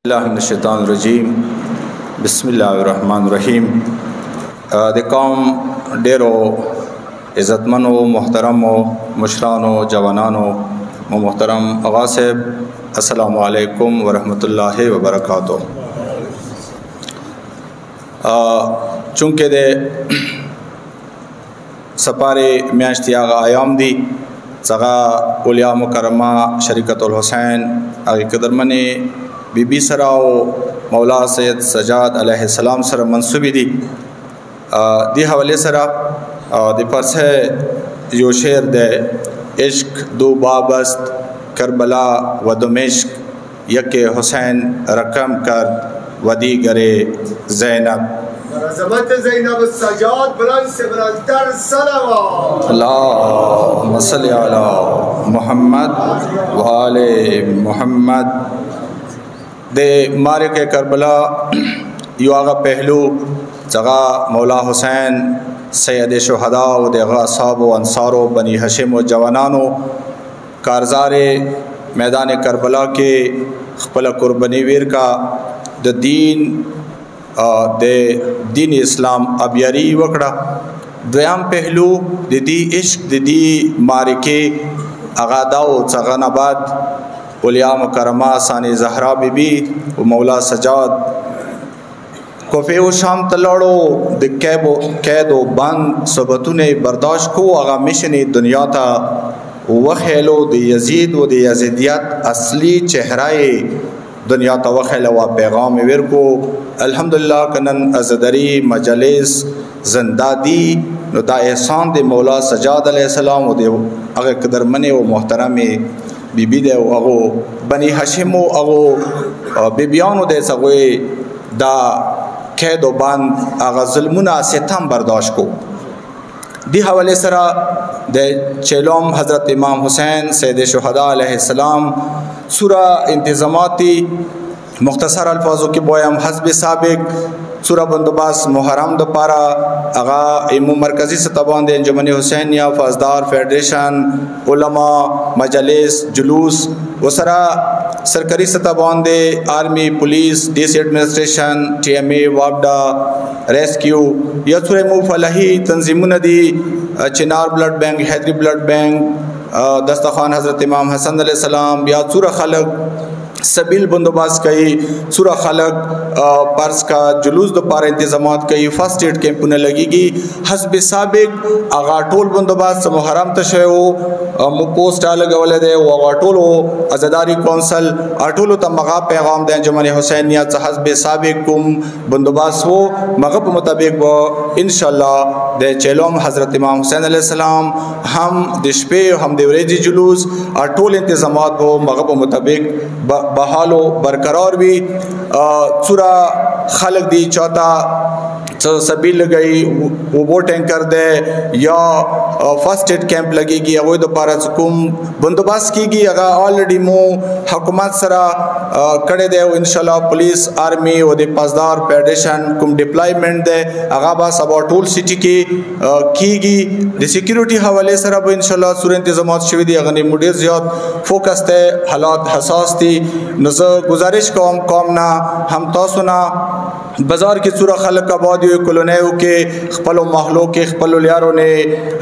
बिस्मिल्लाहिर्रहमानिर्रहीम बिस्मिल्लाहिर्रहमानिर्रहीम। د قوم ډیرو عزتمنو محترمو مشرانو جوانانو محترم آغا صاحب السلام علیکم ورحمۃ اللہ وبرکاتہ۔ چونکہ د سپارے میاشتې هغه ایام دي څنګه اولیا مکرمه شریکت الحسین هغه قدرمنې بی بی سره او مولا سید سجاد علیه السلام سره منسوبې دي۔ دی حوالے سره د پرسه یو شعر ده، عشق دو بابست کربلا و دمشق، یک حسین رقم کرد و دیگر زینب۔ عظمت زینب السجاد بلند سے بلندتر صلوات اللهم صل علی محمد و آل محمد۔ د معرکہ کربلا یو هغه پهلو څنګه مولا حسین سید شهدا او دغه اصحاب او انصار او بنی هاشم او جوانانو کارزار میدان کربلا کې خپل قربانی ویر کا د دین اسلام ابیاری وکړه۔ دویم پهلو د دې عشق د دې معرکې اغادا او څنګه بعد اولیا مکرمه ثانی زهرا بی بی و مولا سجاد کوفه و شام تلاړو د قید و بند صحبتونه برداشت کو هغه مشن دنیا ته وخیلو د یزید و د یزیدیت اصلی چهره دنیا ته وخیلو و پیغام ورکو۔ الحمدلله کنن ازدری مجلس زنده دی نو دا احسان د مولا سجاد علیه السلام و د هغه قدرمنې او محترمې بی بی ده او هغه بنی هاشم او هغه بیبیانو د څغوي دا قید و بند هغه ظلمونه ستم برداشت کو۔ دی حوالے سره د چلوم حضرت امام حسین سید شهدا علیه السلام سورہ انتظاماتی مختصر الفاظوں کی بویم حزب سابق سورہ بندوباس محرم د پارا اغا ایمو مرکزی سطح باندې انجمن حسینیہ فازدار فیڈریشن علماء مجلس جلوس وسرا سرکاری سطح باندې آرمی پولیس ڈی سی ایڈمنسٹریشن ٹی ایم اے وابڈا ریسکیو یا سورہ مو فلاحی تنظیمون دی چنار بلڈ بینک حیدری بلڈ بینک دستخوان حضرت امام حسن علیہ السلام یا سورہ خلق سبیل بندوباست کئی سورہ خلق پرس کا جلوس دو پار انتظامات کئی فرسٹ ایڈ کیمپونه لگی گی حزب سابق اغا ټول بندوباست محرم تشویو مو پوسٹ لگولے دے و اغا ټولو ازداری کونسل اټولو ته مغا پیغام دے انجمن حسینیہ حزب سابق کوم بندوباست ہو مغا په مطابق و انشاءاللہ دے چلوم حضرت امام حسین علیہ السلام ہم دشپے ہم دیوریجی جلوس اټول انتظامات ہو مغا په مطابق بحالو برقرار بھی۔ سورہ خلق دی چوتھا سبیل لگئی وہ ٹینکر دے یا فرسٹ ایڈ کیمپ لگے گی اگوی دو پارا سکوم بندوباست کی گی اگا آلریڈی مو حکومت سرا کڑے دے انشاءاللہ پولیس آرمی و دے پاسدار فیڈریشن کم ڈپلائمنٹ دے اگا با سبا ٹول سٹی کی گی دے سیکیورٹی حوالے سرا با انشاءاللہ سور انتظامات شوی دی اگنی مدیر زیاد فوکس دے حالات حساس دی نظر گزارش قومنا ہم تاسونا بازار کی سورہ خلق کا بادیو کلونیو کے خپلو محلو کے خپلو لیارو نے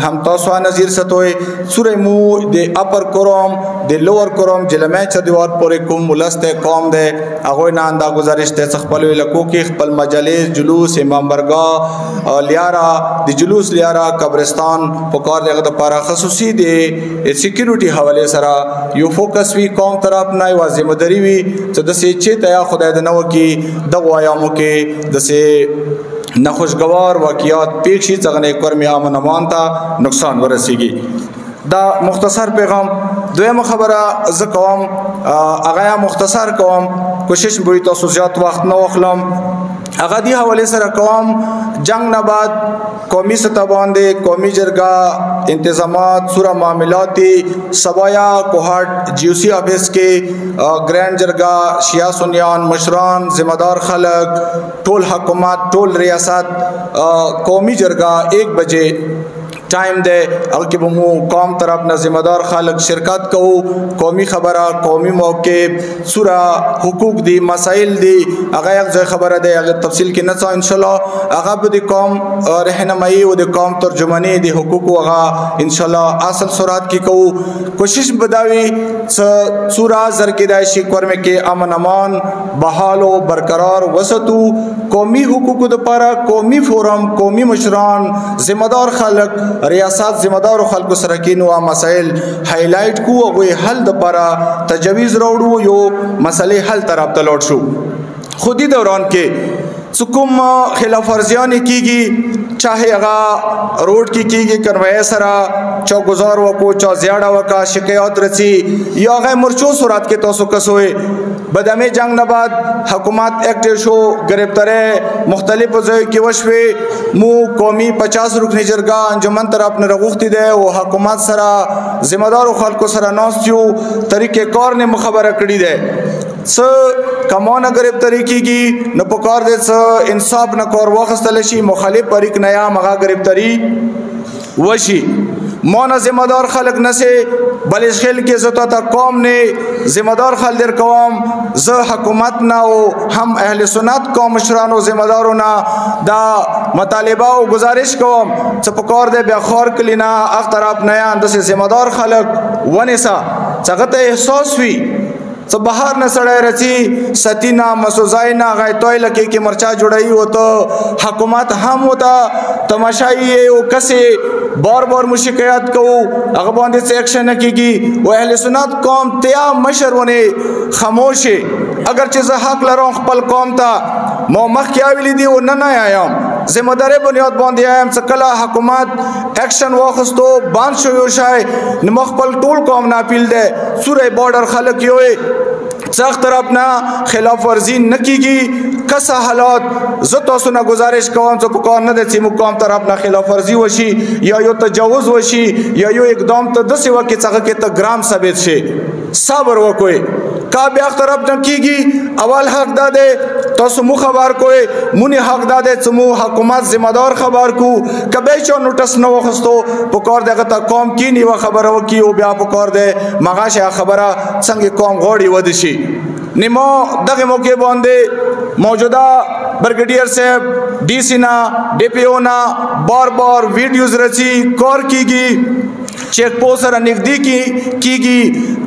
ہم توسوا نظیر ستوئے سورہ مو دے اپر کروم دے لور کروم جلمین چا دیوار پورے کم ملست قوم دے اگوی ناندا گزارش دے خپلو لکو کے خپل مجلس جلوس امام برگاہ لیارا دی جلوس لیارا قبرستان پکار دے غد پارا خصوصی دے سیکیورٹی حوالے سرا یو فوکس وی قوم طرح اپنائی واضح مدری وی چا دسی چیت یا خدای دنو کی دغو آیامو کے دسی نخوشگوار واقعات پیکشی څنګه ایک ور می امن امان تا نقصان ورسیږي۔ دا مختصر پیغام دویم خبره ز کوم اغه مختصر کوم کوشش به تاسو زیات وخت نه واخلم اغه دی حواله سره کوم جنگ نه بعد قومی سطح باندې قومی جرګه انتظامات سورہ معاملاتی سبایا کوهاټ جی او سی آفس کې گرینڈ جرګه شیعہ سنیان مشران ذمہ دار خلق ټول حکومت ټول ریاست قومی جرګه 1 بجے ټایم دی هغه کې به مو قوم طرف نه ذمہ دار خلک شرکت کوو قومي خبره قومي موقف سوره حقوق دي مسائل دي هغه یک ځای خبره دی هغه تفصیل کې نه څه ان شاء الله هغه به د قوم رهنمایي او د قوم ترجمانی د حقوق هغه ان شاء الله اصل سورات کې کوو کوشش بداوي سوره زر کې د شي کورمه کې امن امان بحال او برقرار وسطو قومي حقوق د لپاره قومي فورم قومي مشران ذمہ دار خلک ریاست ذمہ دار خلکو سره کې نو مسائل هایلایټ کو او حل د لپاره تجویز راوړو یو مسلې حل طرف ته لاړ شو خودي دوران کې څکوم خلاف ورزیان کیږي چاہے هغه روډ کې کیږي کنوای سره چوکگزار وکو چا زیاړه وکا شکایت رسی یا هغه مرچو صورت کې تاسو کسوي بدامه جنگ نه بعد حکومت ایکټیو شو گرفتاره مختلف ځای کې وشوي مو قومي 50 رکنی جرګه انجمن طرف نه رغوختی ده او حکومت سره ذمہ دار خلکو سره ناستیو طریقې کار نه مخبره کړی ده کمونه گرفتاری کیږي نه پکار دې انصاف نه کور واخستل شي مخالف پریک نیا مغا گرفتاری وشي مونا ذمہ دار خلق نسے بلش خل کے زتا تا قوم نے ذمہ دار خل در قوم ز حکومت نہ او ہم اہل سنت قوم مشرانو ذمہ داروں نہ دا مطالبہ او گزارش قوم چپکور دے بیاخور کلینا اخ طرف نیا اندس ذمہ دار خلق ونسا چغت احساس ہوئی سب بہار نہ سڑے رچی ستینا مسوزائنا غای توئی لکی کی مرچا جڑائی ہو تو حکومت ہم ہوتا تماشائی ہے وہ کسے بار بار مشکیات کو اغباندے سے ایکشن کی گی وہ اہل سنت قوم تیا مشرونے خاموش ہے اگر چیز حق لروں خپل قوم تا مو مخ کیا ویلی دی وہ نہ آیا ذمہ دار بنیاد باندې ایم سکلا حکومت ایکشن واخستو باند شو شای نمخ خپل ټول قوم نه اپیل ده سورہ بارډر خلک یوې سخت طرف نه خلاف ورزی نکیږي کسا حالات زتو سنا گزارش کوم چې په کار نه د سیمو قوم طرف نه خلاف ورزی وشي یا یو تجاوز وشي یا یو اقدام ته د سیوا کې څنګه کې ته ګرام ثابت شي صبر وکوي کا بیا طرف نه کیږي اول حق داده تاسو مو خبر کوی مونی حق داده چې مو حکومت ذمہ دار خبر کو کبه چا نوټس نو وخستو په کار دغه ته قوم کی نی و خبره وکي او بیا په کار ده مغاشه خبره څنګه قوم غوړي ودشي نیمو دغه موقع باندې موجوده برگیډیر صاحب ڈی سی نا ڈی پی او نا بار بار ویڈیوز رچی کار کیږي چیک پوسٹ سره نږدې کیږي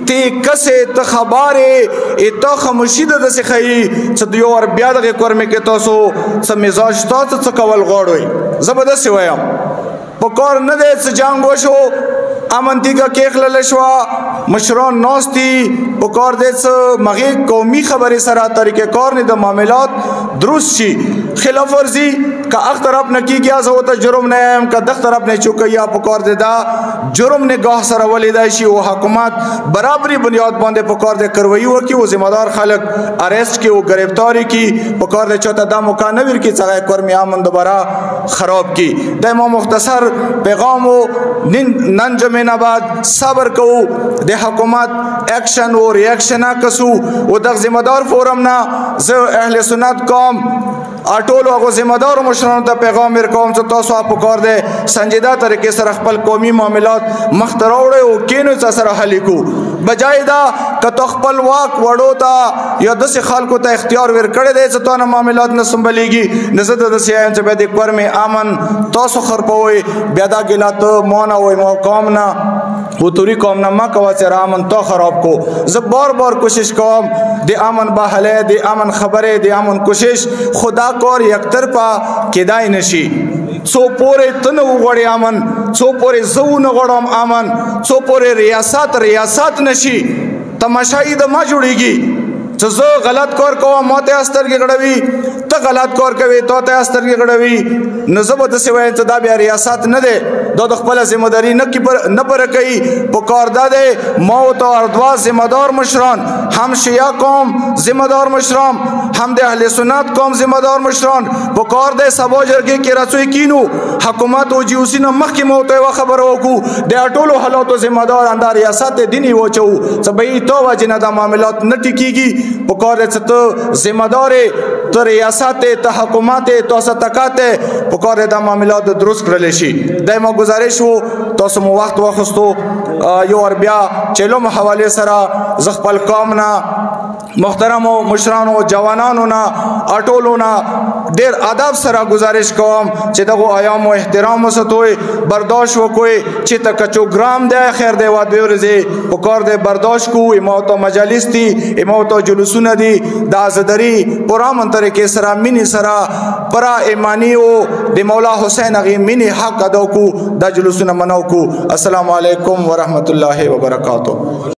ته کسه ته خبره اته خاموشي د سخی چې دیو ور بیا دغه کورمه کې تاسو سم مزاج تاسو څه کول غوړوي زبردست وایم په کار نه دې څه جنگ وشو امنتی کا کېخل لشوا مشران نوستی په کار دې څه مغه قومي خبره سره طریقې کار نه د معاملات درست شي خلاف ورزی کا اخ طرف نه کیږي از وته جرم نه هم کا دغ طرف نه چوکیا په کار دې دا جرم نه گاه سره ولیدای شي او حکومت برابرۍ بنیاد باندې په کار دې کروي او کی او ذمہ دار خلک اریسټ کی او گرفتاری کی په کار دې چوته د مکانویر کی څنګه کورمي امن دوباره خراب کی د مو مختصر پیغام نن جمعه بعد صبر کو د حکومت ایکشن او ریاکشن کسو او د ذمہ دار فورم نا ز اهل سنت قوم اټولو هغه ذمہ دار مشرانو ته پیغام ورکوم چې تاسو په کار دې سنجیده طریقې سره خپل قومي معاملات مختراوړي او کینو سره حل کو بجای دا که خپل واک وړو تا یا د خلکو ته اختیار ورکړی دی چې تاسو معاملات نه سمبلېږي نزد د سیایم چې به د کورمه امن تاسو خرپوي بیا دا ګلات مون او مو قوم نه و توری قوم نه ما کوا چې امن تو خراب کو زه بار بار کوشش کوم د امن بهاله د امن خبره د امن کوشش خدا کور یک طرفه کېدای نشي څو پورې تنه وغړی امن څو پورې زو نه غړم امن څو پورې ریاست نشي تماشای د ما جوړیږي چې زه غلط کار کوم ماته استرګې غړوي ته غلط کار کوي ته استرګې غړوي نزبت سوي ته دا بیا ریاست نه ده د خپل ذمہ داری نه پر کوي په کار ده موت او اردوا ذمہ دار مشران هم شیعه قوم ذمہ دار مشران هم د اهل سنت قوم ذمہ دار مشران په کار ده سبا جرګې کې رسوي کینو حکومت او جیوسی نه مخکې موت او خبر وکړو د ټولو حالاتو ذمہ دار اندر ریاست دینی وچو سبې تو وجنه د معاملات نه ټکیږي په کار ته ذمہ دار تو ریاست تحکمات تو ستکات پکار دا معاملات درست کړل شي. دایمه گزارش وو تاسو مو وخت واخستو یو ور بیا چلم حواله سره ز خپل قوم نه محترم مشرانو جوانانو نه اټولو نه ډیر ادب سره گزارش کوم چې دغه ایام او احترام وساتوي برداشت وکوي چې تکچو ګرام دی خیر دی و دوی ورځي پکار دی برداشت کو امامت مجالس دي امامت جلوسونه دي د ازدري پرامن طریقې سره مینی سره پرا ایمانی او د مولا حسین غي مینی حق ادا کو د جلوسونه منو کو. السلام علیکم ورحمت الله وبرکاتہ.